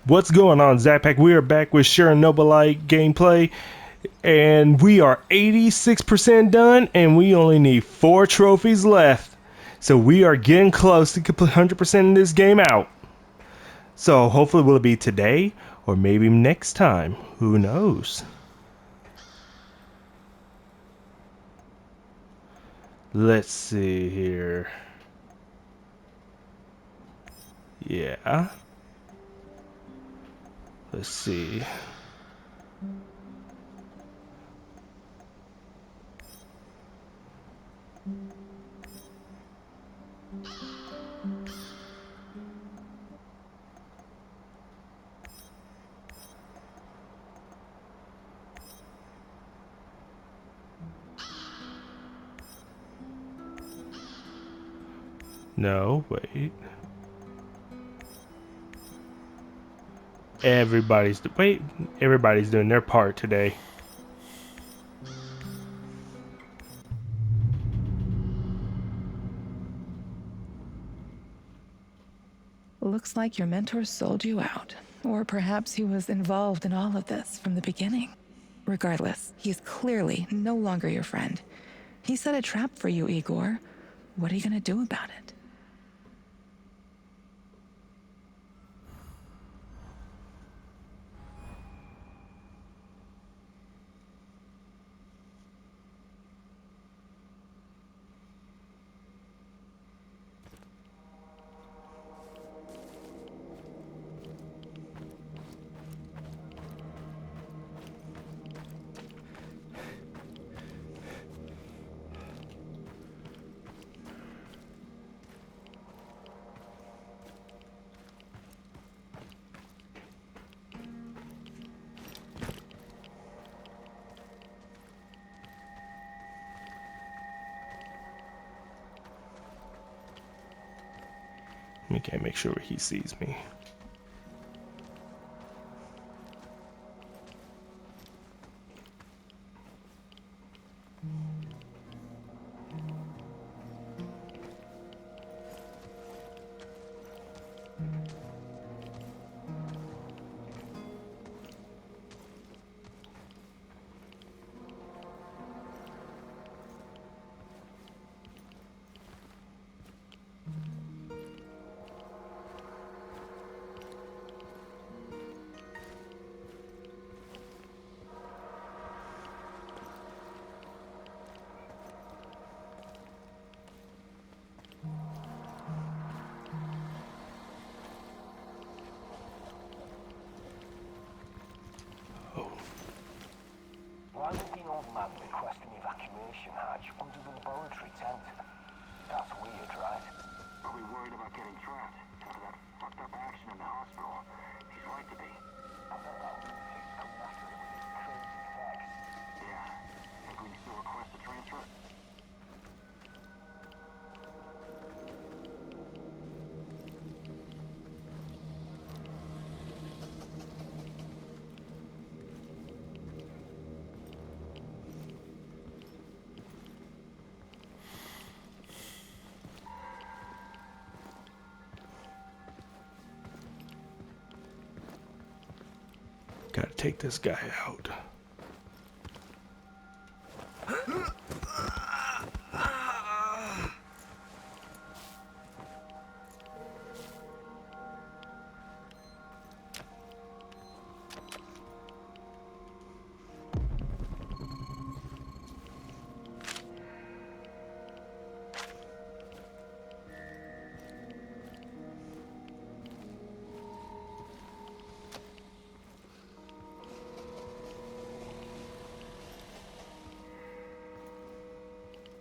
What's going on, Zapack? We are back with Chernobylite gameplay, and we are 86% done, and we only need 4 trophies left. So we are getting close to 100% this game out. So hopefully will it be today, or maybe next time. Who knows? Let's see here. Yeah. Let's see. No, wait. Everybody's doing their part today. Looks like your mentor sold you out. Or perhaps he was involved in all of this from the beginning. Regardless, he's clearly no longer your friend. He set a trap for you, Igor. What are you gonna do about it? We can't make sure he sees me. Why would the old man request an evacuation hatch under the laboratory tent? That's weird, right? Probably worried about getting trapped after that fucked up action in the hospital. He's right to be. I bet that lunatic's coming after him with his crazy tech. Yeah. Think we can still request a transfer? Gotta take this guy out.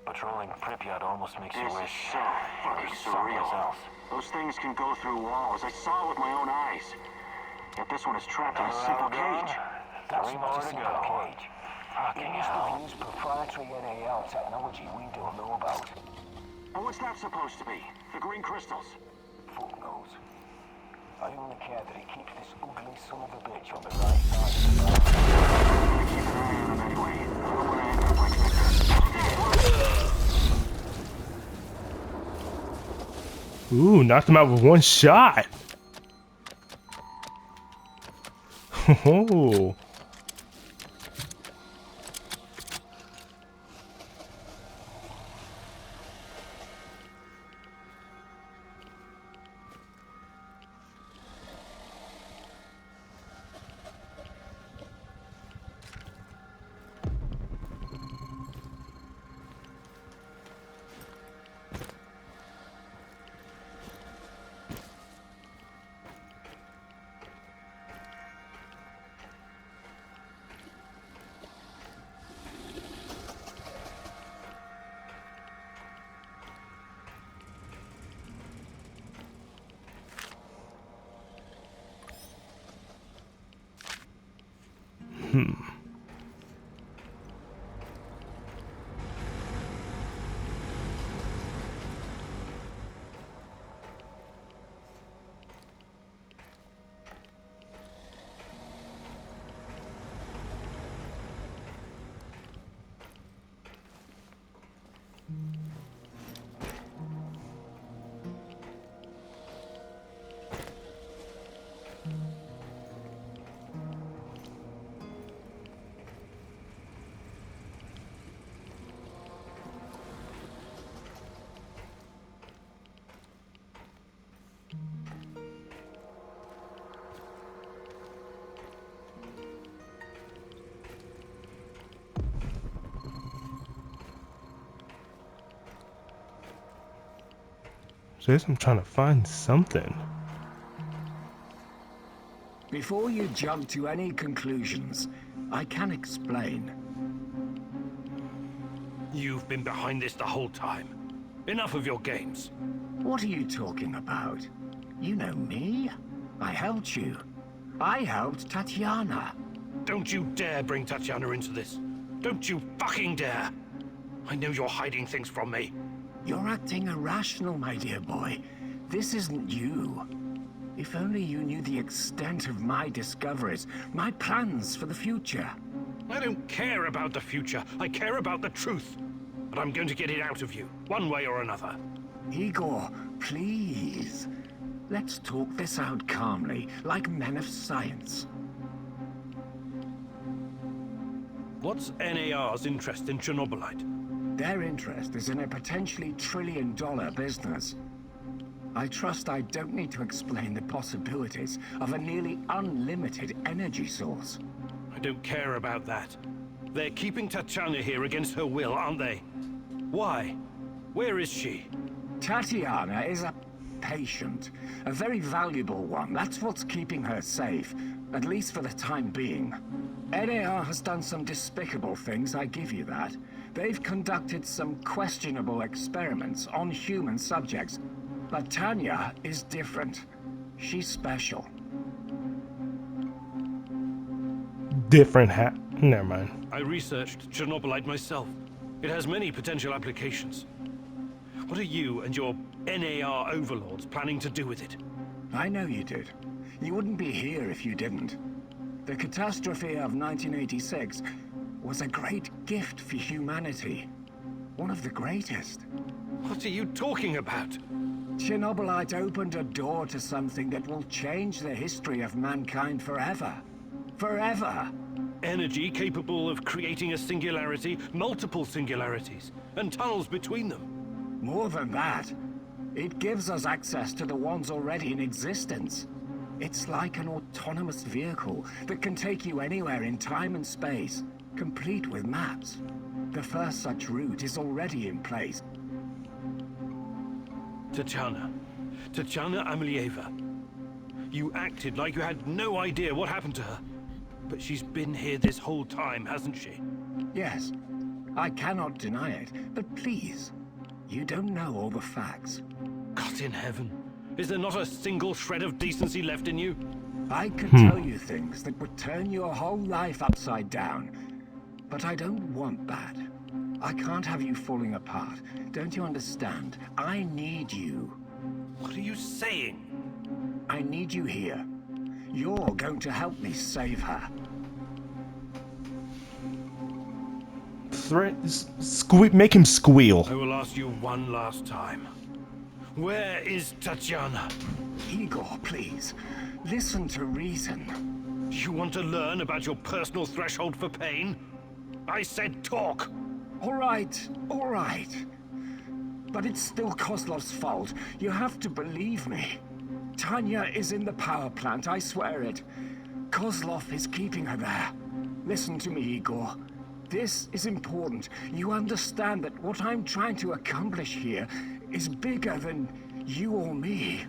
Patrolling Pripyat almost makes you This is wish so fucking there was someplace surreal. else. Those things can go through walls. I saw it with my own eyes. Yet this one is trapped in a simple cage. That's not a simple cage. It must have used proprietary NAL technology we don't know about. And what's that supposed to be? The green crystals? Fuck knows. I only care that he keeps this ugly son of a bitch on the right side of the bar. Keep an eye on him anyway. I don't want to end up like Victor. Ooh, knocked him out with one shot. Oh. Says I'm trying to find something. Before you jump to any conclusions, I can explain. You've been behind this the whole time. Enough of your games. What are you talking about? You know me. I helped you. I helped Tatiana. Don't you dare bring Tatiana into this. Don't you fucking dare. I know you're hiding things from me. You're acting irrational, my dear boy. This isn't you. If only you knew the extent of my discoveries, my plans for the future. I don't care about the future. I care about the truth. But I'm going to get it out of you, one way or another. Igor, please. Let's talk this out calmly, like men of science. What's NAR's interest in Chernobylite? Their interest is in a potentially trillion-dollar business. I trust I don't need to explain the possibilities of a nearly unlimited energy source. I don't care about that. They're keeping Tatiana here against her will, aren't they? Why? Where is she? Tatiana is a patient, a very valuable one. That's what's keeping her safe, at least for the time being. NAR has done some despicable things, I give you that. They've conducted some questionable experiments on human subjects. But Tanya is different. She's special. Different hat. Never mind. I researched Chernobylite myself. It has many potential applications. What are you and your NAR overlords planning to do with it? I know you did. You wouldn't be here if you didn't. The catastrophe of 1986 was a great gift for humanity. One of the greatest. What are you talking about? Chernobylite opened a door to something that will change the history of mankind forever. Forever! Energy capable of creating a singularity, multiple singularities, and tunnels between them. More than that, it gives us access to the ones already in existence. It's like an autonomous vehicle that can take you anywhere in time and space, complete with maps. The first such route is already in place. Tatiana Amelieva. You acted like you had no idea what happened to her. But she's been here this whole time, hasn't she? Yes, I cannot deny it, but please, you don't know all the facts. God in heaven. Is there not a single shred of decency left in you? I could tell you things that would turn your whole life upside down, but I don't want that. I can't have you falling apart. Don't you understand? I need you. What are you saying? I need you here. You're going to help me save her. Make him squeal. I will ask you one last time. Where is Tatiana? Igor, please. Listen to reason. You want to learn about your personal threshold for pain? I said talk! All right, all right. But it's still Kozlov's fault. You have to believe me. Tanya is in the power plant, I swear it. Kozlov is keeping her there. Listen to me, Igor. This is important. You understand that what I'm trying to accomplish here is bigger than you or me.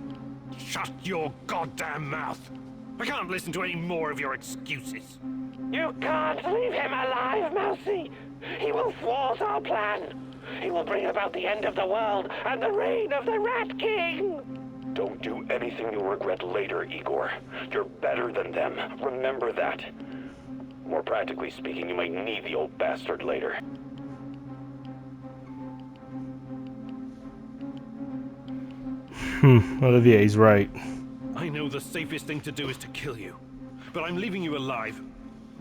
Shut your goddamn mouth! I can't listen to any more of your excuses. You can't leave him alive, Mousy! He will thwart our plan! He will bring about the end of the world and the reign of the Rat King! Don't do anything you'll regret later, Igor. You're better than them. Remember that. More practically speaking, you might need the old bastard later. Olivier's right. I know the safest thing to do is to kill you, but I'm leaving you alive,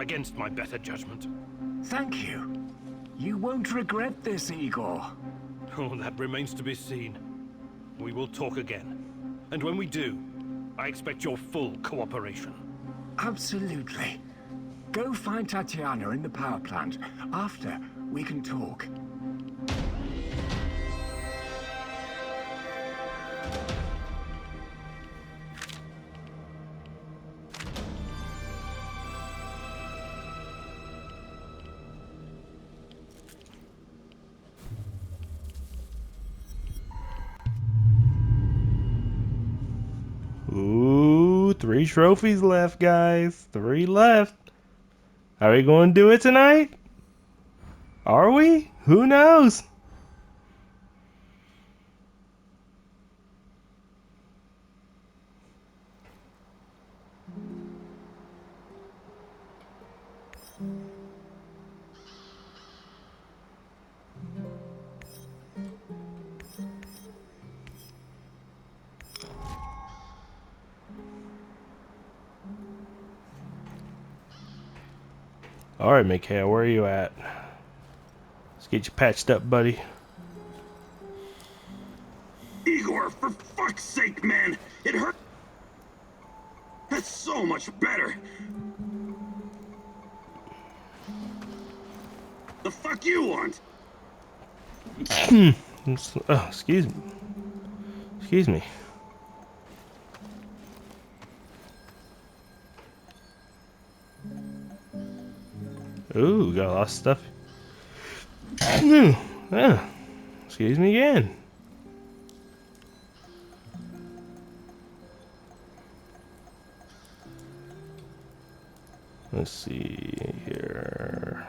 against my better judgment. Thank you. You won't regret this, Igor. Oh, that remains to be seen. We will talk again. And when we do, I expect your full cooperation. Absolutely. Go find Tatiana in the power plant. After, we can talk. Ooh, 3 trophies left, guys. 3 left. Are we going to do it tonight? Are we? Who knows? Alright, Mikhail, where are you at? Let's get you patched up, buddy. Igor, for fuck's sake, man! It hurt! That's so much better! The fuck you want? Oh, excuse me. Excuse me. Ooh, got a lot of stuff. Yeah. Excuse me again. Let's see here.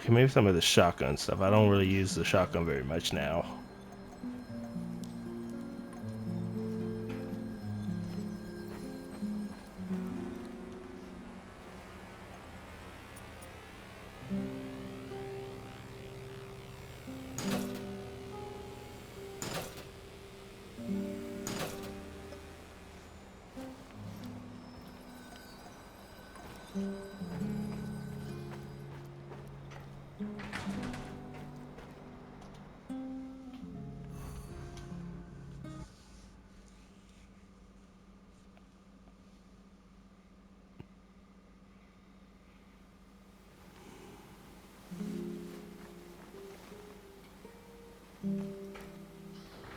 Okay, maybe some of the shotgun stuff. I don't really use the shotgun very much now.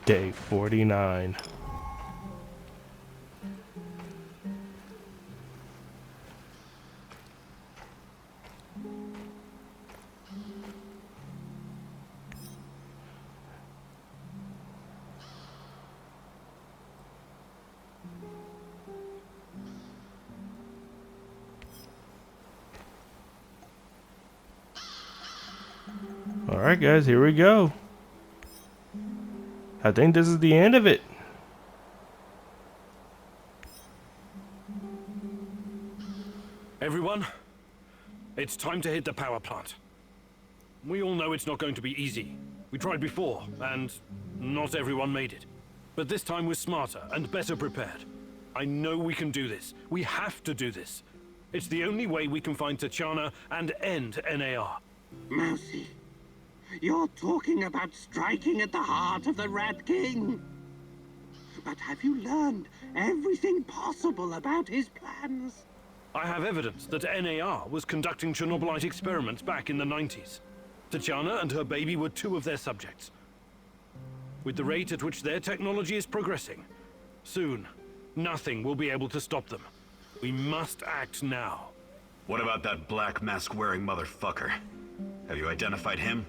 Day 49. Alright guys, here we go. I think this is the end of it. Everyone, it's time to hit the power plant. We all know it's not going to be easy. We tried before, and not everyone made it. But this time we're smarter and better prepared. I know we can do this. We have to do this. It's the only way we can find Tachana and end NAR. Mousy, you're talking about striking at the heart of the Rat King. But have you learned everything possible about his plans? I have evidence that NAR was conducting Chernobylite experiments back in the 90s. Tachana and her baby were two of their subjects. With the rate at which their technology is progressing, soon, nothing will be able to stop them. We must act now. What about that black mask-wearing motherfucker? Have you identified him?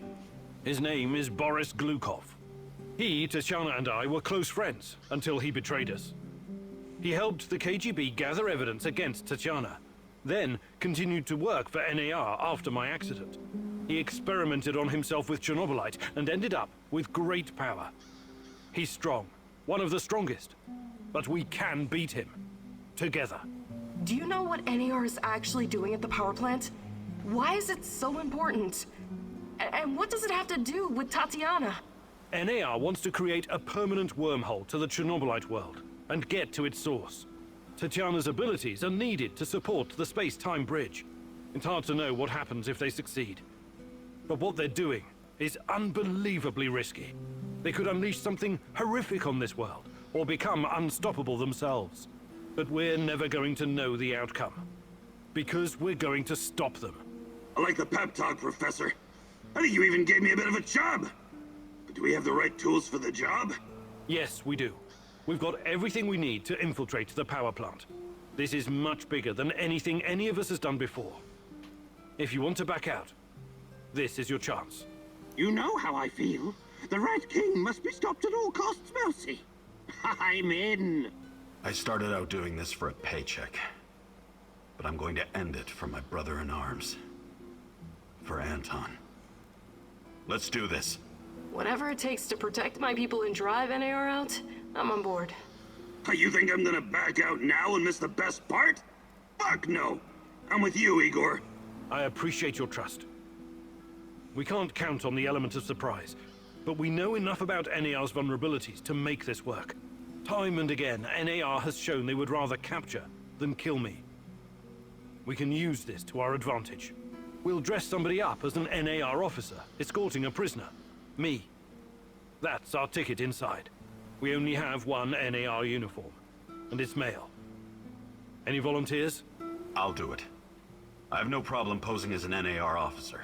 His name is Boris Glukov. He, Tachana, and I were close friends until he betrayed us. He helped the KGB gather evidence against Tachana, then continued to work for NAR after my accident. He experimented on himself with Chernobylite and ended up with great power. He's strong, one of the strongest, but we can beat him. Together. Do you know what NAR is actually doing at the power plant? Why is it so important? And what does it have to do with Tatiana? NAR wants to create a permanent wormhole to the Chernobylite world and get to its source. Tatiana's abilities are needed to support the space-time bridge. It's hard to know what happens if they succeed. But what they're doing is unbelievably risky. They could unleash something horrific on this world, or become unstoppable themselves. But we're never going to know the outcome. Because we're going to stop them. I like the pep talk, Professor. I think you even gave me a bit of a job. But do we have the right tools for the job? Yes, we do. We've got everything we need to infiltrate the power plant. This is much bigger than anything any of us has done before. If you want to back out, this is your chance. You know how I feel. The Rat King must be stopped at all costs, Mousy. I'm in. I started out doing this for a paycheck. But I'm going to end it for my brother in arms. For Anton. Let's do this. Whatever it takes to protect my people and drive NAR out, I'm on board. You think I'm gonna back out now and miss the best part? Fuck no. I'm with you, Igor. I appreciate your trust. We can't count on the element of surprise, but we know enough about NAR's vulnerabilities to make this work. Time and again, NAR has shown they would rather capture than kill me. We can use this to our advantage. We'll dress somebody up as an NAR officer, escorting a prisoner. Me. That's our ticket inside. We only have one NAR uniform, and it's male. Any volunteers? I'll do it. I have no problem posing as an NAR officer.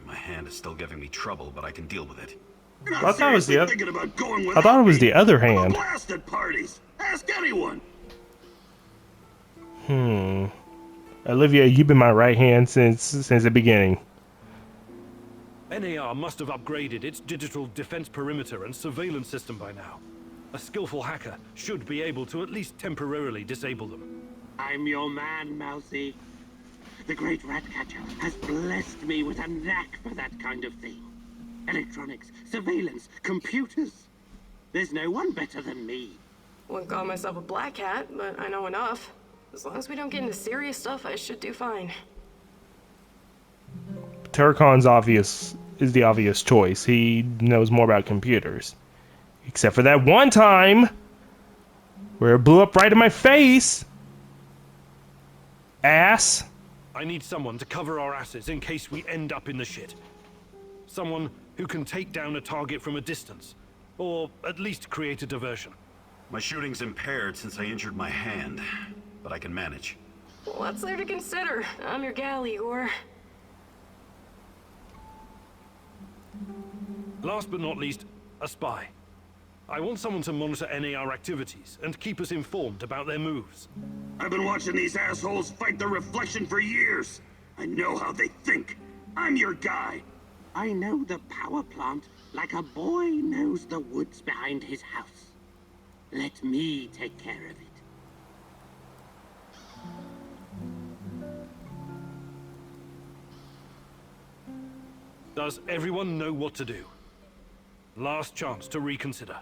My hand is still giving me trouble, but I can deal with it. I thought it was the other. Thinking about going I thought it was the other I'm a hand. blast at parties. Ask anyone. Olivia, you've been my right hand since the beginning. NAR must have upgraded its digital defense perimeter and surveillance system by now. A skillful hacker should be able to at least temporarily disable them. I'm your man, Mousy. The great Ratcatcher has blessed me with a knack for that kind of thing. Electronics, surveillance, computers. There's no one better than me. Wouldn't call myself a black hat, but I know enough. As long as we don't get into serious stuff, I should do fine. Turricon's is the obvious choice. He knows more about computers. Except for that one time where it blew up right in my face. Ass. I need someone to cover our asses in case we end up in the shit. Someone who can take down a target from a distance, or at least create a diversion. My shooting's impaired since I injured my hand, but I can manage. What's there to consider? I'm your gal, Igor. Last but not least, a spy. I want someone to monitor NAR activities and keep us informed about their moves. I've been watching these assholes fight the reflection for years. I know how they think. I'm your guy. I know the power plant like a boy knows the woods behind his house. Let me take care of it. Does everyone know what to do? Last chance to reconsider.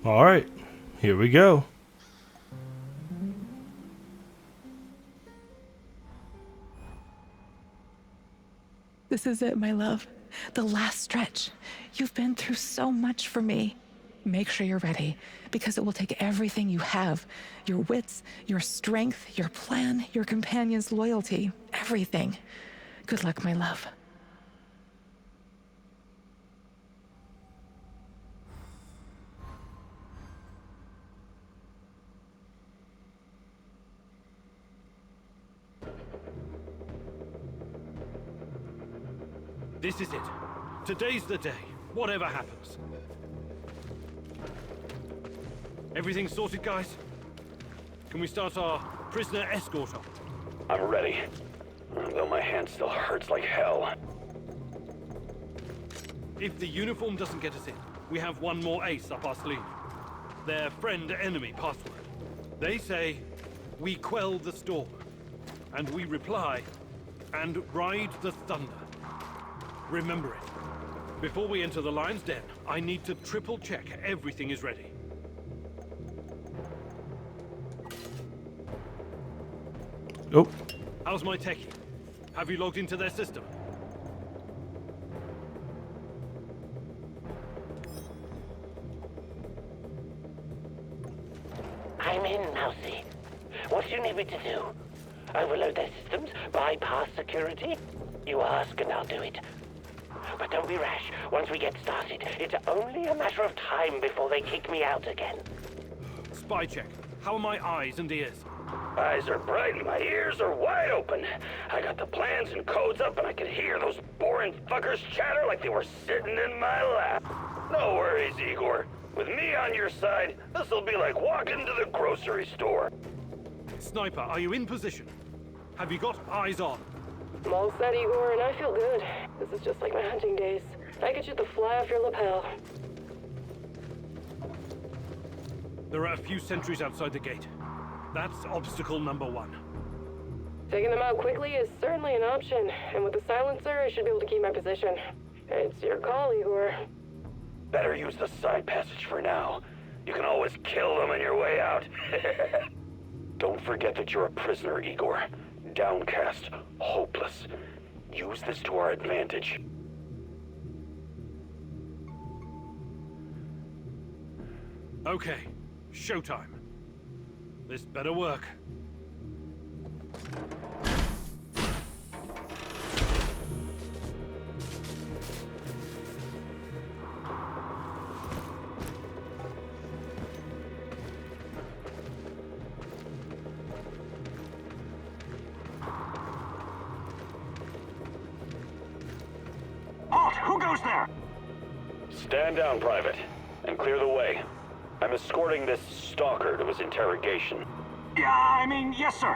All right, here we go. This is it, my love. The last stretch. You've been through so much for me. Make sure you're ready, because it will take everything you have. Your wits, your strength, your plan, your companion's loyalty, everything. Good luck, my love. This is it. Today's the day, whatever happens. Everything sorted, guys? Can we start our prisoner escort on? I'm ready. Though my hand still hurts like hell. If the uniform doesn't get us in, we have one more ace up our sleeve. Their friend-enemy password. They say, we quell the storm. And we reply, and ride the thunder. Remember it. Before we enter the lion's den, I need to triple check everything is ready. Oh, How's my techie? Have you logged into their system? I'm in, Mousy. What do you need me to do? Overload their systems? Bypass security? You ask and I'll do it. But don't be rash. Once we get started, it's only a matter of time before they kick me out again. Spy check. How are my eyes and ears? Eyes are bright and my ears are wide open. I got the plans and codes up and I can hear those boring fuckers chatter like they were sitting in my lap. No worries, Igor. With me on your side, this'll be like walking to the grocery store. Sniper, are you in position? Have you got eyes on? I'm all set, Igor, and I feel good. This is just like my hunting days. I could shoot the fly off your lapel. There are a few sentries outside the gate. That's obstacle number 1. Taking them out quickly is certainly an option, and with the silencer, I should be able to keep my position. It's your call, Igor. Better use the side passage for now. You can always kill them on your way out. Don't forget that you're a prisoner, Igor. Downcast, hopeless. Use this to our advantage. Okay, showtime. This better work. Halt! Who goes there? Stand down, Private, and clear the way. I'm escorting this stalker to his interrogation. Yes, sir.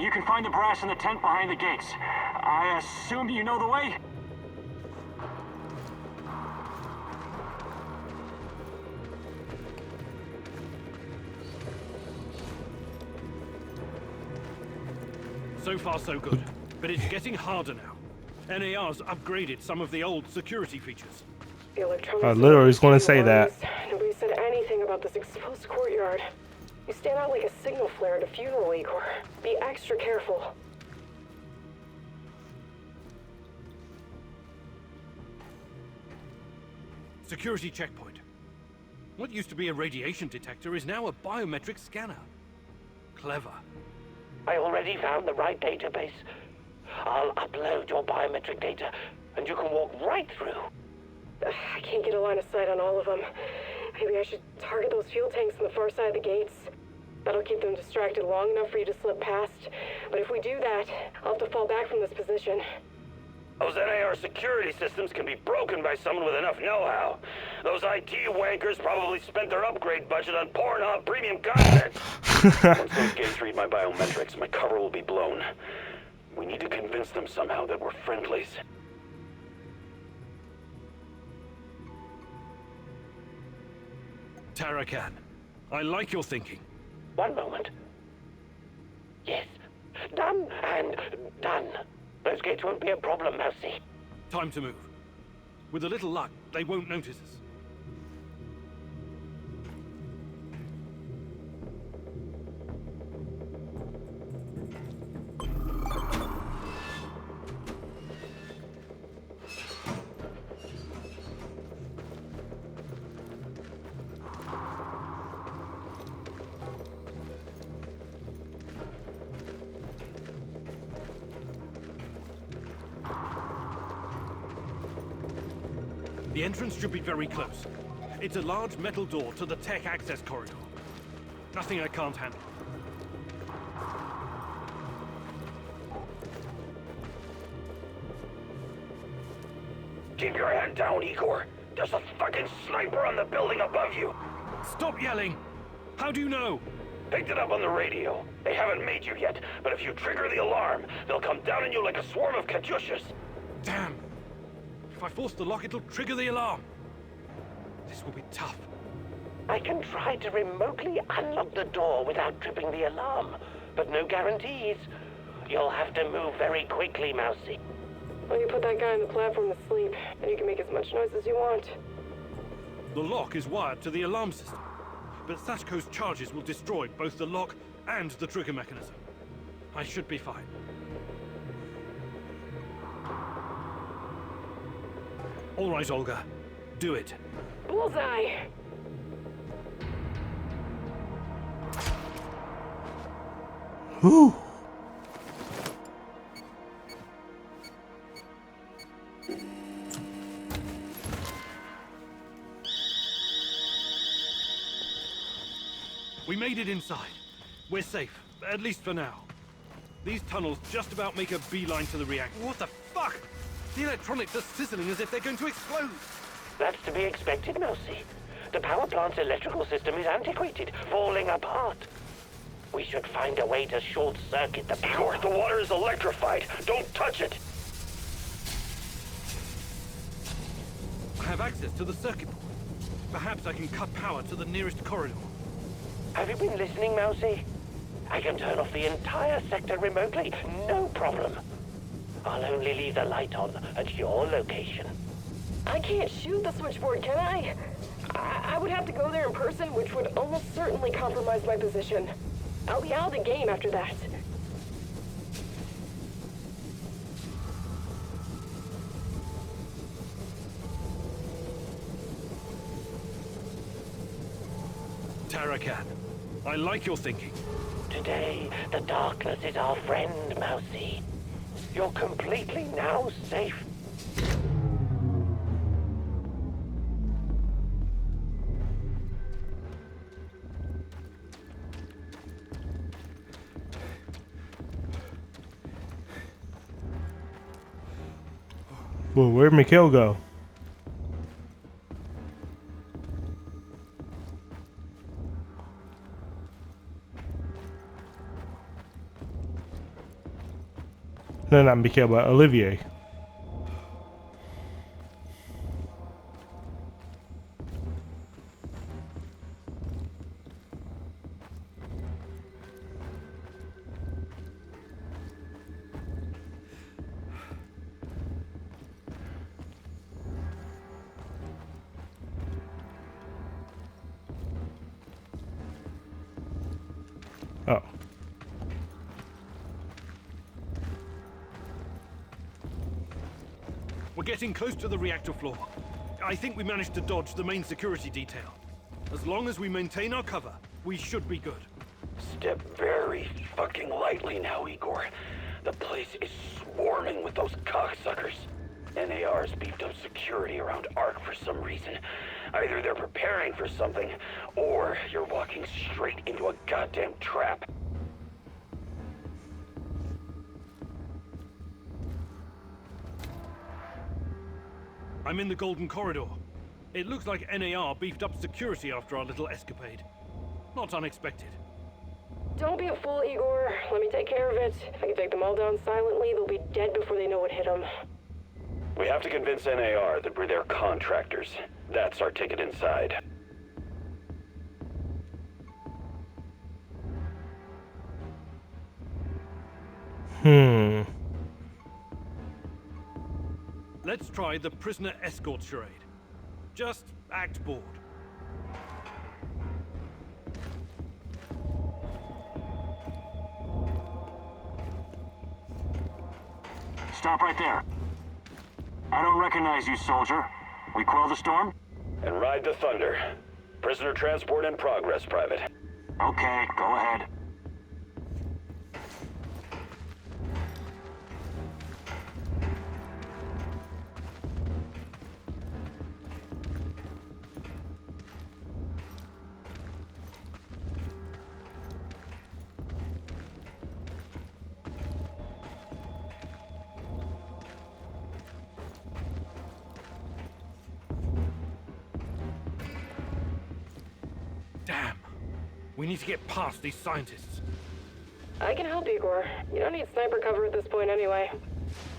You can find the brass in the tent behind the gates. I assume you know the way? So far, so good. But it's getting harder now. NAR's upgraded some of the old security features. The electronics I literally was going to say that. Nobody said anything about this exposed courtyard. You stand out like a signal flare at a funeral, Igor. Be extra careful. Security checkpoint. What used to be a radiation detector is now a biometric scanner. Clever. I already found the right database. I'll upload your biometric data, and you can walk right through. I can't get a line of sight on all of them. Maybe I should target those fuel tanks on the far side of the gates. That'll keep them distracted long enough for you to slip past. But if we do that, I'll have to fall back from this position. Those NAR security systems can be broken by someone with enough know-how. Those IT wankers probably spent their upgrade budget on Pornhub premium content. Once those gates read my biometrics, my cover will be blown. We need to convince them somehow that we're friendlies. Tarakan, I like your thinking. One moment. Yes. Done and done. Those gates won't be a problem, Mousy. Time to move. With a little luck, they won't notice us. The entrance should be very close. It's a large metal door to the tech access corridor. Nothing I can't handle. Keep your head down, Igor. There's a fucking sniper on the building above you. Stop yelling! How do you know? Picked it up on the radio. They haven't made you yet, but if you trigger the alarm, they'll come down on you like a swarm of Katyushas. Damn! If I force the lock, it'll trigger the alarm. This will be tough. I can try to remotely unlock the door without tripping the alarm, but no guarantees. You'll have to move very quickly, Mousy. Well, you put that guy on the platform to sleep, and you can make as much noise as you want. The lock is wired to the alarm system, but Sachko's charges will destroy both the lock and the trigger mechanism. I should be fine. All right, Olga. Do it. Bullseye! Whew. We made it inside. We're safe, at least for now. These tunnels just about make a beeline to the reactor. What the fuck? The electronics are sizzling as if they're going to explode. That's to be expected, Mousy. The power plant's electrical system is antiquated, falling apart. We should find a way to short-circuit the power. Igor, the water is electrified. Don't touch it. I have access to the circuit board. Perhaps I can cut power to the nearest corridor. Have you been listening, Mousy? I can turn off the entire sector remotely, no problem. I'll only leave the light on at your location. I can't shoot the switchboard, can I? I would have to go there in person, which would almost certainly compromise my position. I'll be out of the game after that. Tarakan, I like your thinking. Today, the darkness is our friend, Mousy. You're completely now safe. Well, where'd Mikhail go? No, not Mikhail, but Olivier. Oh. We're getting close to the reactor floor. I think we managed to dodge the main security detail. As long as we maintain our cover, we should be good. Step very fucking lightly now, Igor. The place is swarming with those cocksuckers. NAR's beefed up security around ARC for some reason. Either they're preparing for something, or you're walking straight into a goddamn trap. I'm in the Golden Corridor. It looks like NAR beefed up security after our little escapade. Not unexpected. Don't be a fool, Igor. Let me take care of it. If I can take them all down silently, they'll be dead before they know what hit them. We have to convince NAR that we're their contractors. That's our ticket inside. Let's try the prisoner escort charade. Just act bored. Stop right there. I don't recognize you, soldier. We quell the storm? And ride the thunder. Prisoner transport in progress, Private. Okay, go ahead. Damn. We need to get past these scientists. I can help, Igor. You don't need sniper cover at this point anyway.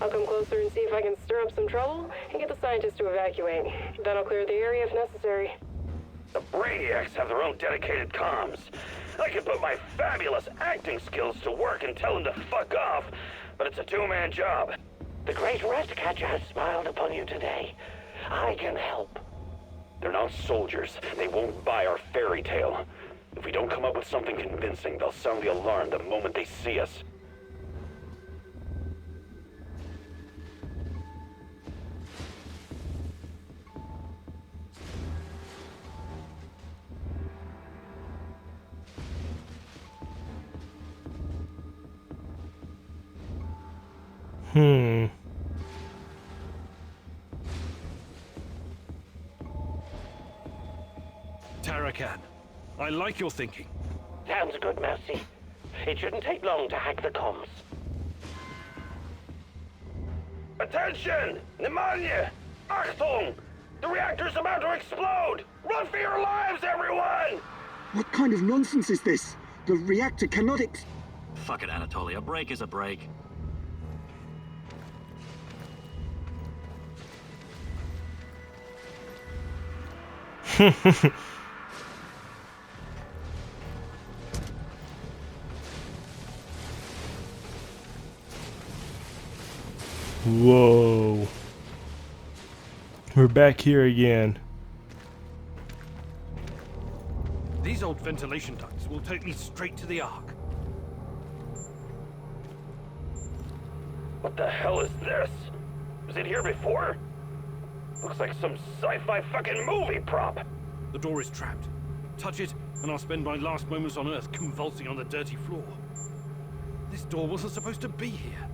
I'll come closer and see if I can stir up some trouble and get the scientists to evacuate. Then I'll clear the area if necessary. The Brainiacs have their own dedicated comms. I could put my fabulous acting skills to work and tell them to fuck off, but it's a two-man job. The great Ratcatcher has smiled upon you today. I can help. They're not soldiers. They won't buy our fairy tale. If we don't come up with something convincing, they'll sound the alarm the moment they see us. Tarakan, I like your thinking. Sounds good, Mousy. It shouldn't take long to hack the comms. Attention! Pneumonia! Achtung! The reactor's about to explode! Run for your lives, everyone! What kind of nonsense is this? The reactor cannot Fuck it, Anatoly. A break is a break. Whoa. We're back here again. These old ventilation ducts will take me straight to the Ark. What the hell is this? Was it here before? Looks like some sci-fi fucking movie prop. The door is trapped. Touch it, and I'll spend my last moments on Earth convulsing on the dirty floor. This door wasn't supposed to be here.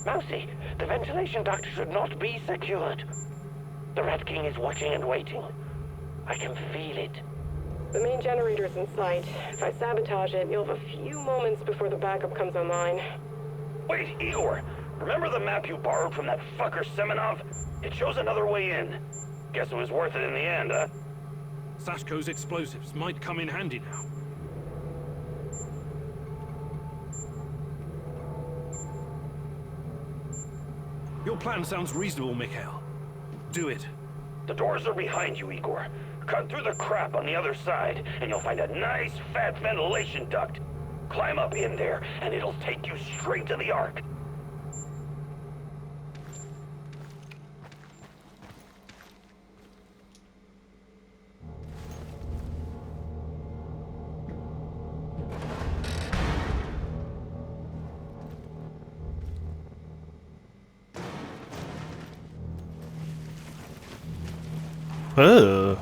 Mousy, the ventilation duct should not be secured. The Rat King is watching and waiting. I can feel it. The main generator's in sight. If I sabotage it, you'll have a few moments before the backup comes online. Wait, Igor! Remember the map you borrowed from that fucker Semenov? It shows another way in. Guess it was worth it in the end, huh? Sashko's explosives might come in handy now. Your plan sounds reasonable, Mikhail. Do it. The doors are behind you, Igor. Cut through the crap on the other side, and you'll find a nice, fat ventilation duct. Climb up in there, and it'll take you straight to the Ark. Ugh.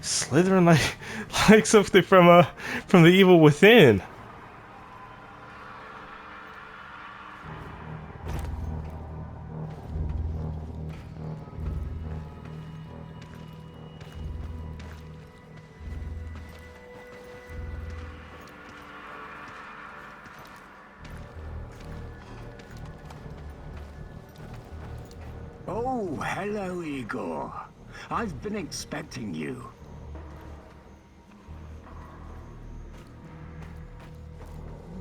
Slithering like something from the evil within. Oh, hello, Igor. I've been expecting you.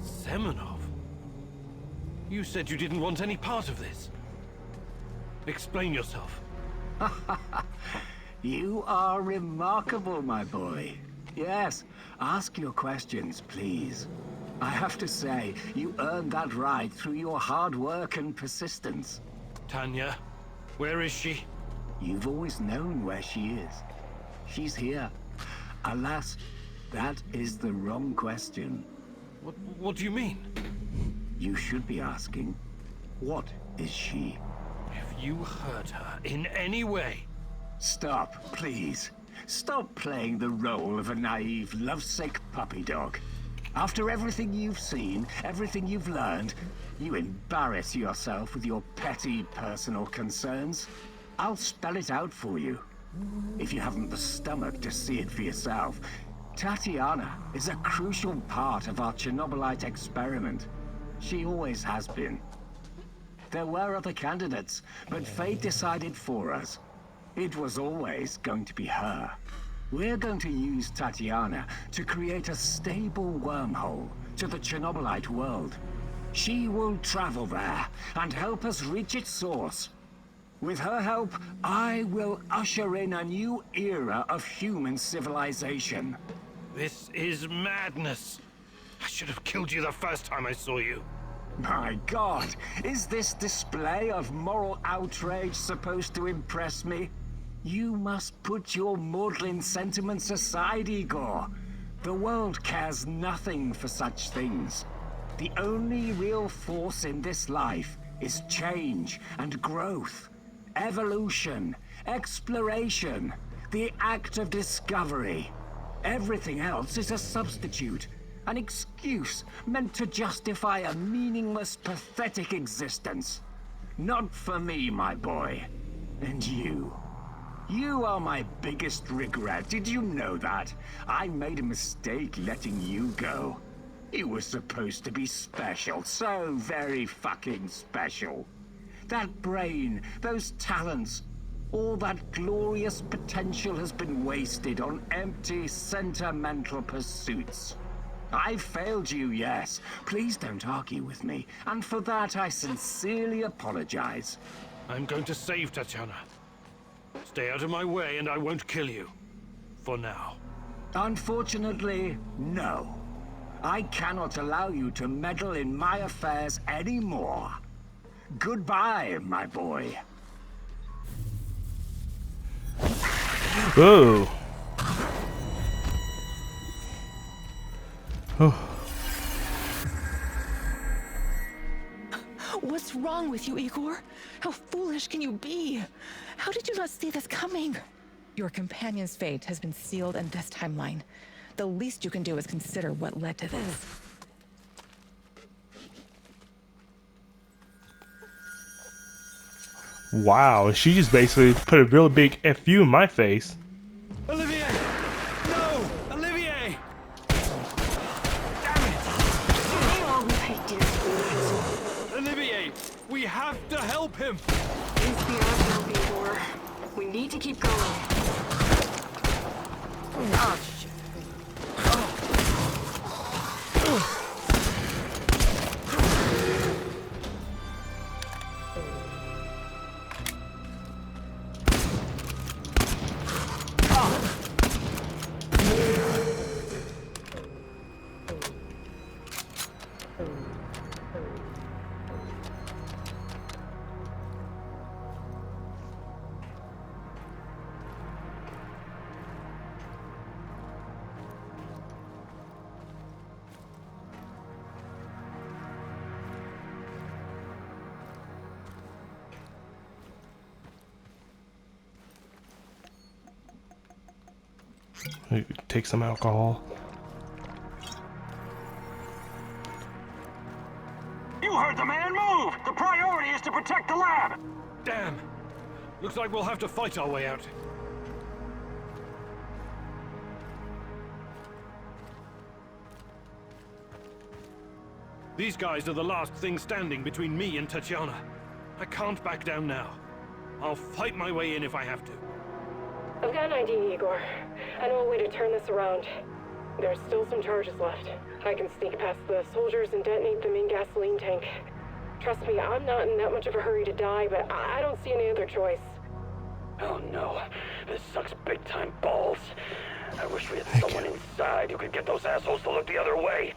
Semenov? You said you didn't want any part of this. Explain yourself. You are remarkable, my boy. Yes, ask your questions, please. I have to say, you earned that right through your hard work and persistence. Tanya, where is she? You've always known where she is. She's here. Alas, that is the wrong question. What do you mean? You should be asking, what is she? If you hurt her in any way... Stop, please. Stop playing the role of a naive, lovesick puppy dog. After everything you've seen, everything you've learned, you embarrass yourself with your petty personal concerns. I'll spell it out for you. If you haven't the stomach to see it for yourself, Tatiana is a crucial part of our Chernobylite experiment. She always has been. There were other candidates, but fate decided for us. It was always going to be her. We're going to use Tatiana to create a stable wormhole to the Chernobylite world. She will travel there and help us reach its source. With her help, I will usher in a new era of human civilization. This is madness. I should have killed you the first time I saw you. My God, is this display of moral outrage supposed to impress me? You must put your maudlin sentiments aside, Igor. The world cares nothing for such things. The only real force in this life is change and growth, evolution, exploration, the act of discovery. Everything else is a substitute, an excuse meant to justify a meaningless, pathetic existence. Not for me, my boy. And you. You are my biggest regret. Did you know that? I made a mistake letting you go. You were supposed to be special, so very fucking special. That brain, those talents, all that glorious potential has been wasted on empty, sentimental pursuits. I failed you, yes. Please don't argue with me, and for that I sincerely apologize. I'm going to save Tatiana. Stay out of my way and I won't kill you. For now. Unfortunately, no. I cannot allow you to meddle in my affairs anymore. Goodbye, my boy. Whoa. Oh. What's wrong with you, Igor? How foolish can you be? How did you not see this coming? Your companion's fate has been sealed in this timeline. The least you can do is consider what led to this. Wow, she just basically put a real big FU in my face. Olivier! No! Olivier! Olivier! We have to help him! Please be our help, Igor. We need to keep going. Oh, shit. Take some alcohol. You heard the man. Move! The priority is to protect the lab! Damn! Looks like we'll have to fight our way out. These guys are the last thing standing between me and Tatiana. I can't back down now. I'll fight my way in if I have to. I've got an idea, Igor. I know a way to turn this around. There's still some charges left. I can sneak past the soldiers and detonate them in gasoline tank. Trust me, I'm not in that much of a hurry to die, but I don't see any other choice. Oh no, this sucks big time balls. I wish we had someone inside who could get those assholes to look the other way.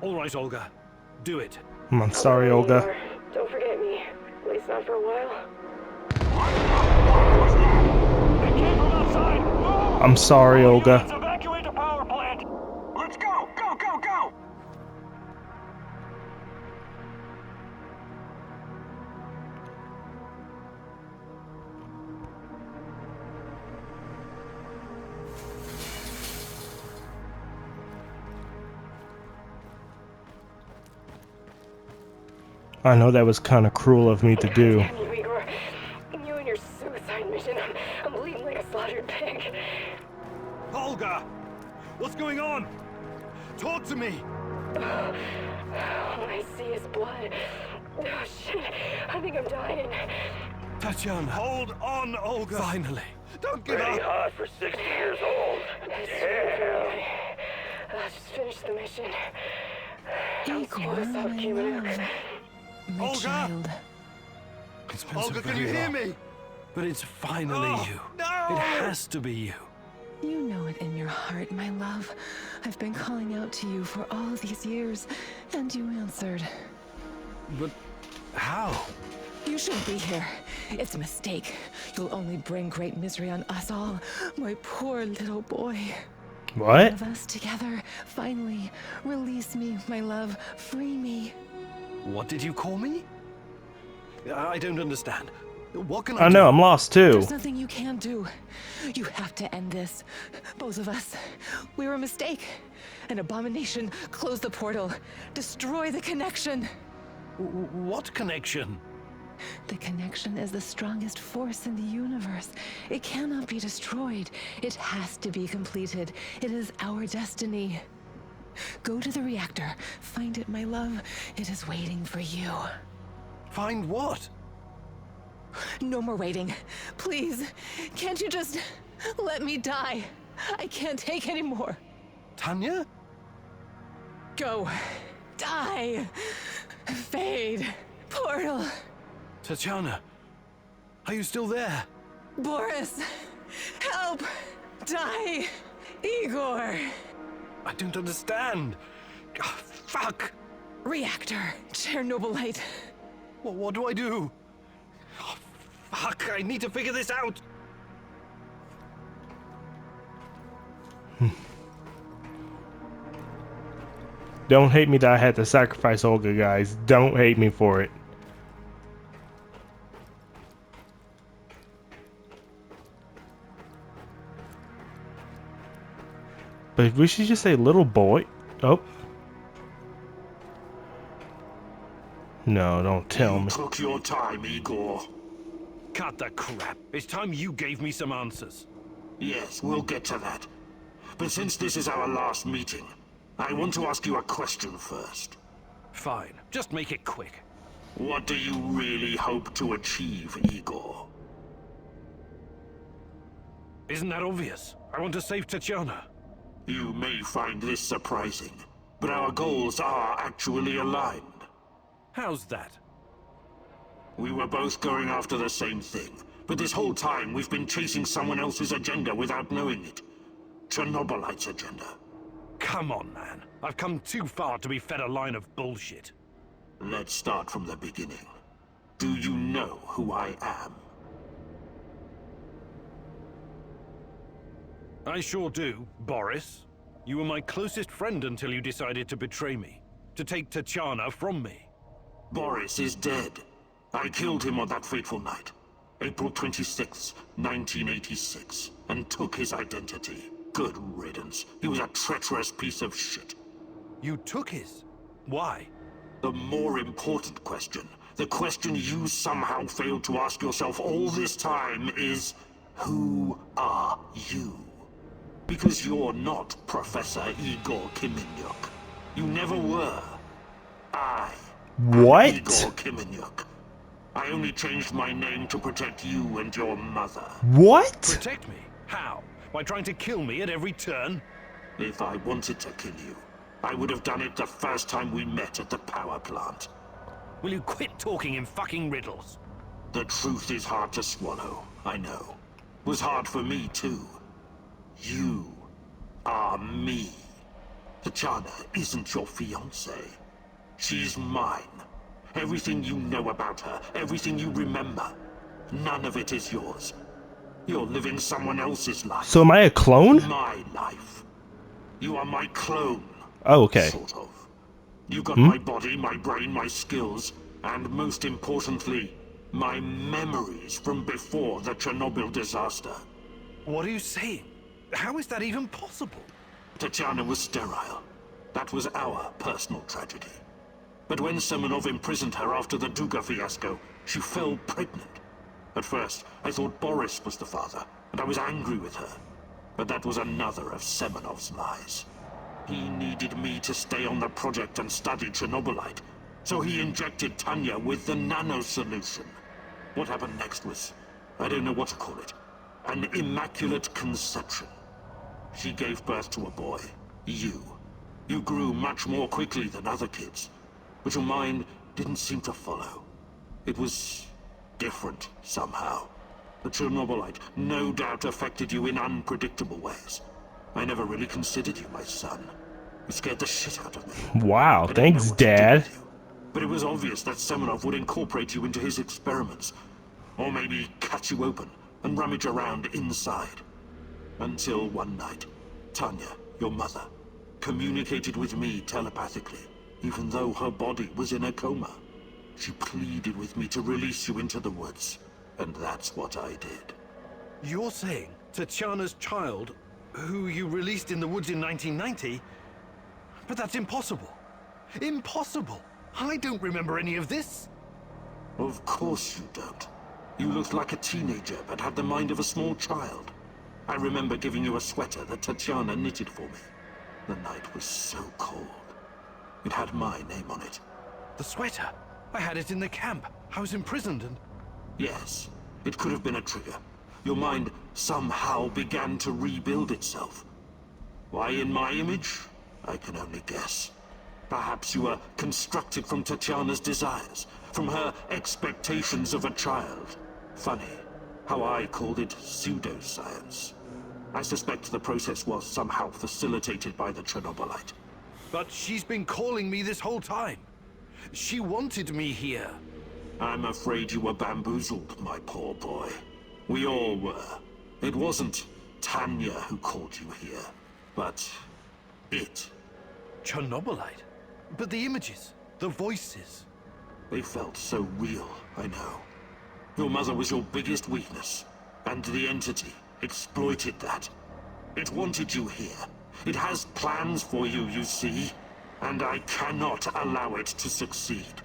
All right, Olga. Do it. I'm sorry, Olga. Don't forget me. At least not for a while. It came from outside. Move! I'm sorry, All Olga. units, evacuate the power plant. Let's go! Go, go, go! I know that was kind of cruel of me to do. Damn you, Igor. You and your suicide mission. I'm bleeding like a slaughtered pig. Olga! What's going on? Talk to me! All I see is blood. Oh, shit. I think I'm dying. Tatiana! Hold on, Olga! Finally! Don't give Pretty up! hot for 60 years old. Damn. Just finish the mission. Igor, my love. My Olga! child. It's been Olga, can you hear me? But it's finally you. No! It has to be you. You know it in your heart, my love. I've been calling out to you for all these years, and you answered. But how? You shouldn't be here. It's a mistake. You'll only bring great misery on us all. My poor little boy. What? One of us together. Finally, release me, my love. Free me. What did you call me? I don't understand. What can I I do? know, I'm lost too. There's nothing you can do. You have to end this. Both of us. We're a mistake. An abomination. Close the portal. Destroy the connection. What connection? The connection is the strongest force in the universe. It cannot be destroyed. It has to be completed. It is our destiny. Go to the reactor. Find it, my love. It is waiting for you. Find what? No more waiting. Please, can't you just let me die? I can't take any more. Tanya? Go. Die. Fade. Portal. Tatiana, are you still there? Boris. Help. Die. Igor. I don't understand. Oh, fuck. Reactor. Chernobylite. What do I do? Oh, fuck, I need to figure this out. Don't hate me that I had to sacrifice Olga, guys. Don't hate me for it. But we should just say little boy. Oh. No, don't tell me. Took your time, Igor. Cut the crap. It's time you gave me some answers. Yes, we'll get to that. But since this is our last meeting, I want to ask you a question first. Fine. Just make it quick. What do you really hope to achieve, Igor? Isn't that obvious? I want to save Tatiana. You may find this surprising, but our goals are actually aligned. How's that? We were both going after the same thing, but this whole time we've been chasing someone else's agenda without knowing it. Chernobylite's agenda. Come on, man. I've come too far to be fed a line of bullshit. Let's start from the beginning. Do you know who I am? I sure do, Boris. You were my closest friend until you decided to betray me. To take Tatiana from me. Boris is dead. I killed him on that fateful night, April 26, 1986, and took his identity. Good riddance. He was a treacherous piece of shit. You took his? Why? The more important question, the question you somehow failed to ask yourself all this time is, who are you? Because you're not Professor Igor Kiminyuk. You never were. I What? am Igor Kiminyuk. I only changed my name to protect you and your mother. What? Protect me? How? By trying to kill me at every turn? If I wanted to kill you, I would have done it the first time we met at the power plant. Will you quit talking in fucking riddles? The truth is hard to swallow, I know. Was hard for me too. You are me. Tatiana isn't your fiancée. She's mine. Everything you know about her, everything you remember, none of it is yours. You're living someone else's life. So am I a clone? My life. You are my clone. Oh, okay. Sort of. You got my body, my brain, my skills, and most importantly, my memories from before the Chernobyl disaster. What are you saying? How is that even possible? Tatiana was sterile. That was our personal tragedy. But when Semenov imprisoned her after the Duga fiasco, she fell pregnant. At first, I thought Boris was the father, and I was angry with her. But that was another of Semenov's lies. He needed me to stay on the project and study Chernobylite, so he injected Tanya with the nano solution. What happened next was, I don't know what to call it, an immaculate conception. She gave birth to a boy, you. You grew much more quickly than other kids, but your mind didn't seem to follow. It was different somehow. The Chernobylite no doubt affected you in unpredictable ways. I never really considered you my son. You scared the shit out of me. Wow, I didn't know thanks, what to do Dad. with you. But it was obvious that Semenov would incorporate you into his experiments. Or maybe cut you open and rummage around inside. Until one night, Tanya, your mother, communicated with me telepathically, even though her body was in a coma. She pleaded with me to release you into the woods, and that's what I did. You're saying Tatiana's child, who you released in the woods in 1990? But that's impossible. Impossible! I don't remember any of this. Of course you don't. You looked like a teenager, but had the mind of a small child. I remember giving you a sweater that Tatiana knitted for me. The night was so cold. It had my name on it. The sweater? I had it in the camp. I was imprisoned and... Yes, it could have been a trigger. Your mind somehow began to rebuild itself. Why in my image? I can only guess. Perhaps you were constructed from Tatiana's desires, from her expectations of a child. Funny, how I called it pseudoscience. I suspect the process was somehow facilitated by the Chernobylite. But she's been calling me this whole time. She wanted me here. I'm afraid you were bamboozled, my poor boy. We all were. It wasn't Tanya who called you here, but it. Chernobylite? But the images, the voices... They felt so real, I know. Your mother was your biggest weakness, and the entity exploited that. It wanted you here. It has plans for you, you see, and I cannot allow it to succeed.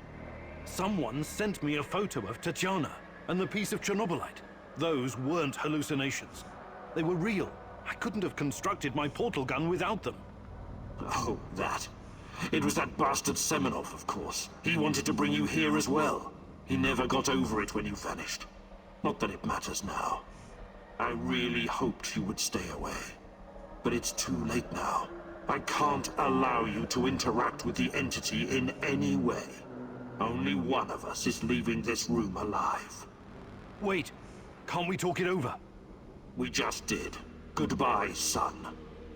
Someone sent me a photo of Tatiana and the piece of Chernobylite. Those weren't hallucinations. They were real. I couldn't have constructed my portal gun without them. Oh, that. It was that bastard Semenov, of course. He wanted to bring you here as well. He never got over it when you vanished. Not that it matters now. I really hoped you would stay away. But it's too late now. I can't allow you to interact with the entity in any way. Only one of us is leaving this room alive. Wait, can't we talk it over? We just did. Goodbye, son.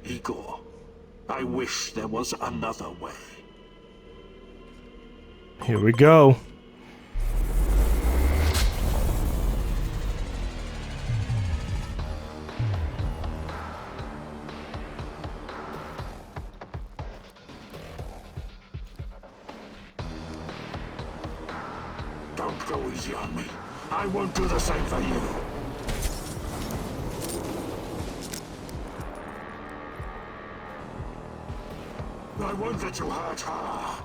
Igor. I wish there was another way. Here we go. Don't go easy on me. I won't do the same for you. I won't let you hurt her.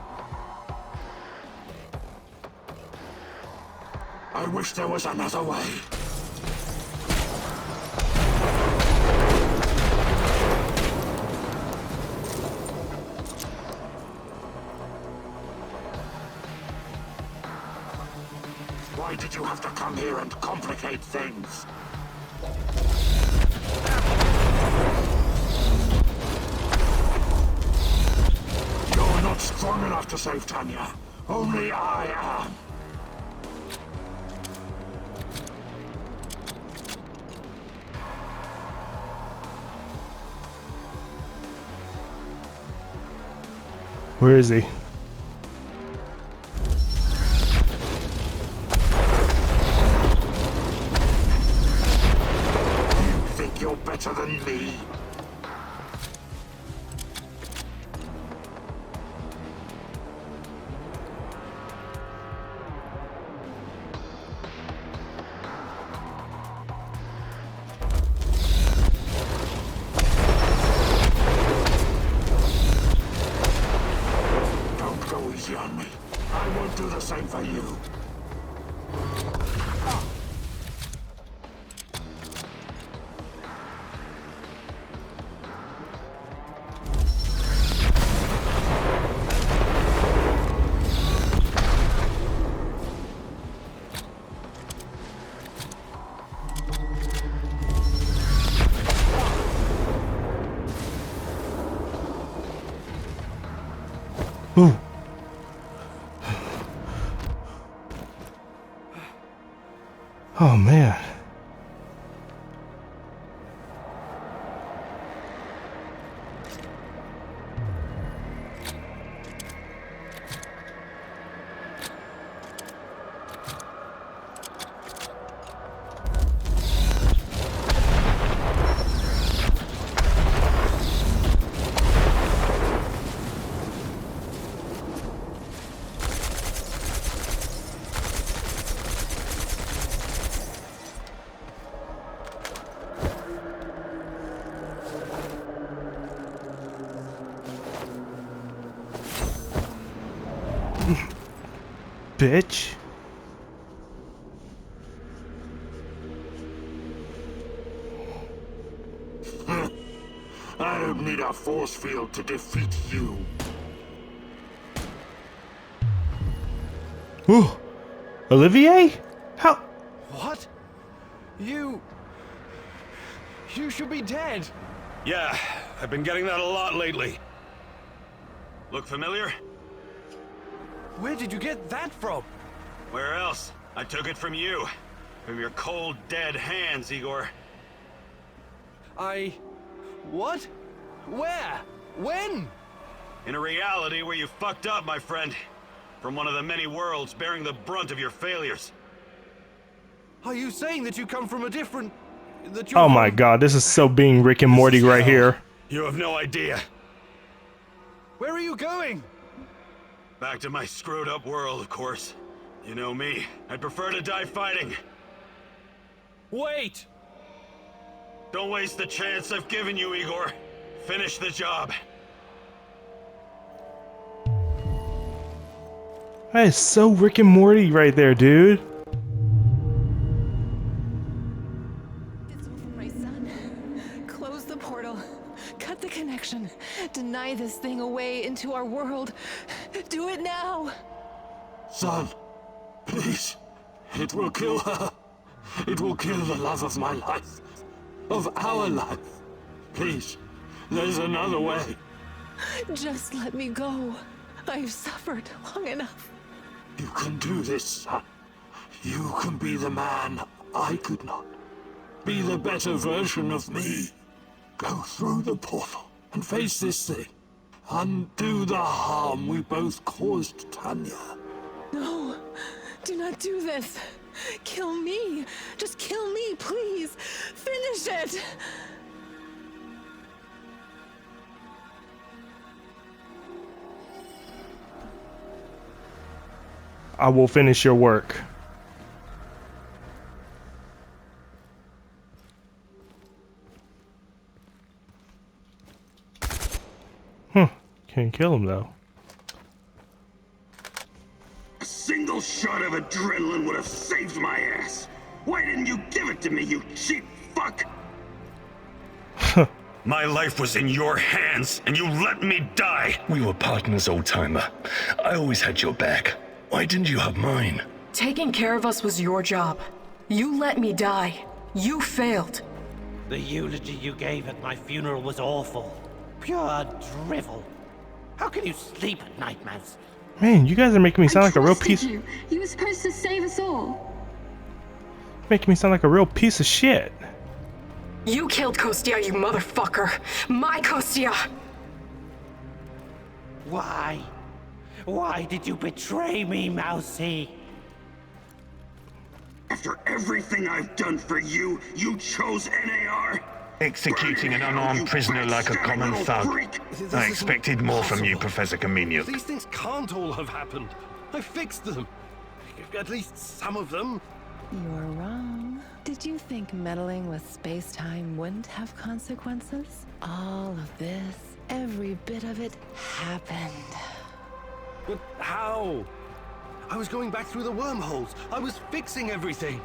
I wish there was another way. Why did you have to come here and complicate things? You're not strong enough to save Tanya. Only I am. Where is he? Think you're better than me? Don't go easy on me. I won't do the same for you. Ooh. Oh man. Bitch. I don't need a force field to defeat you. Ooh. Olivier? How? What? You should be dead. Yeah, I've been getting that a lot lately. Look familiar? Where did you get that from? Where else? I took it from you. From your cold, dead hands, Igor. What? Where? When? In a reality where you fucked up, my friend. From one of the many worlds bearing the brunt of your failures. Are you saying that you come from a different... that you're Oh my from- god, this is so being Rick and Morty right here. You have no idea. Where are you going? Back to my screwed up world, of course. You know me. I'd prefer to die fighting. Wait! Don't waste the chance I've given you, Igor. Finish the job. That is so Rick and Morty right there, dude. It's over, my son. Close the portal. Cut the connection. Deny this thing away into our world. Do it now. Son, please. It will kill her. It will kill the love of my life. Of our life. Please, there's another way. Just let me go. I've suffered long enough. You can do this, son. You can be the man I could not. Be the better version of me. Go through the portal and face this thing. Undo the harm we both caused Tanya. No, do not do this. Kill me. Just kill me, please. Finish it. I will finish your work. Can't kill him though. A single shot of adrenaline would have saved my ass. Why didn't you give it to me, you cheap fuck? My life was in your hands, and you let me die. We were partners, old-timer. I always had your back. Why didn't you have mine? Taking care of us was your job. You let me die. You failed. The eulogy you gave at my funeral was awful. Pure drivel. How can you sleep at night, Maz? Man, you guys are making me sound like a real piece. You were supposed to save us all. Making me sound like a real piece of shit. You killed Kostia, you motherfucker. My Kostia! Why? Why did you betray me, Mousy? After everything I've done for you, you chose NAR? Executing an unarmed prisoner like a common thug. I expected more from you, Professor Comenius. These things can't all have happened. I fixed them. At least some of them. You're wrong. Did you think meddling with space-time wouldn't have consequences? All of this, every bit of it, happened. But how? I was going back through the wormholes. I was fixing everything.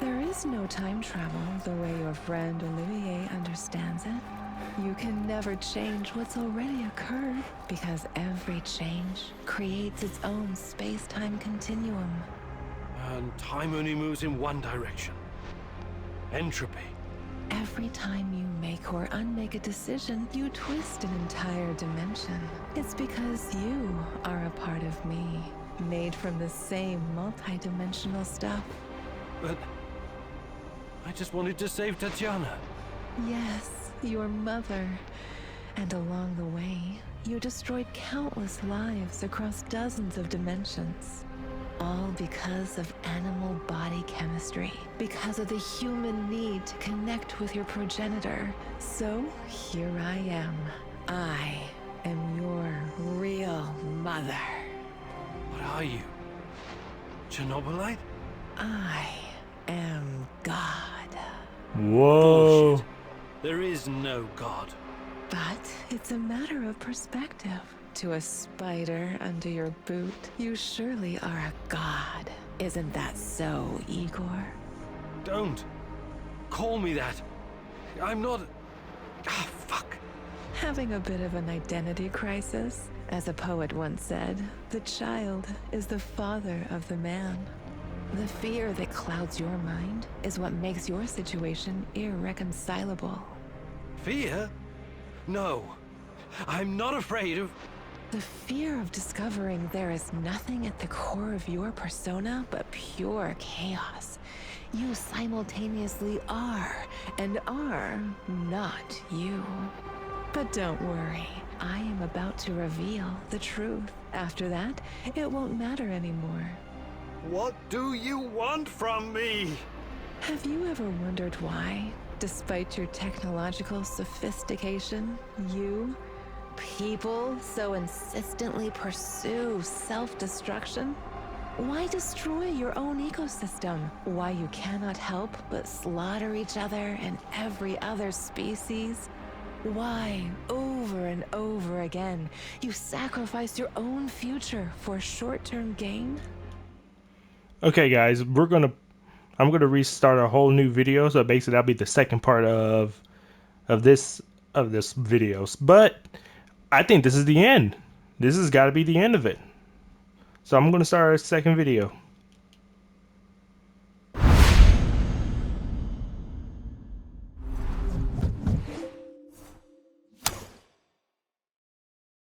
There is no time travel the way your friend Olivier understands it. You can never change what's already occurred, because every change creates its own space-time continuum. And time only moves in one direction. Entropy. Every time you make or unmake a decision, you twist an entire dimension. It's because you are a part of me, made from the same multi-dimensional stuff. But I just wanted to save Tatiana. Yes, your mother. And along the way, you destroyed countless lives across dozens of dimensions. All because of animal body chemistry, because of the human need to connect with your progenitor. So here I am. I am your real mother. What are you? Chernobylite? I am God. Whoa. Bullshit. There is no God. But it's a matter of perspective. To a spider under your boot, you surely are a god. Isn't that so, Igor? Don't call me that. I'm not. Ah, fuck. Having a bit of an identity crisis? As a poet once said, the child is the father of the man. The fear that clouds your mind is what makes your situation irreconcilable. Fear? No. I'm not afraid of. The fear of discovering there is nothing at the core of your persona but pure chaos. You simultaneously are and are not you. But don't worry, I am about to reveal the truth. After that, it won't matter anymore. What do you want from me? Have you ever wondered why, despite your technological sophistication, people so insistently pursue self-destruction? Why destroy your own ecosystem? Why you cannot help but slaughter each other and every other species? Why, over and over again, you sacrifice your own future for short-term gain? Okay, guys, I'm gonna restart a whole new video. So basically, that'll be the second part of this video. But I think this is the end. This has got to be the end of it. So I'm gonna start a second video.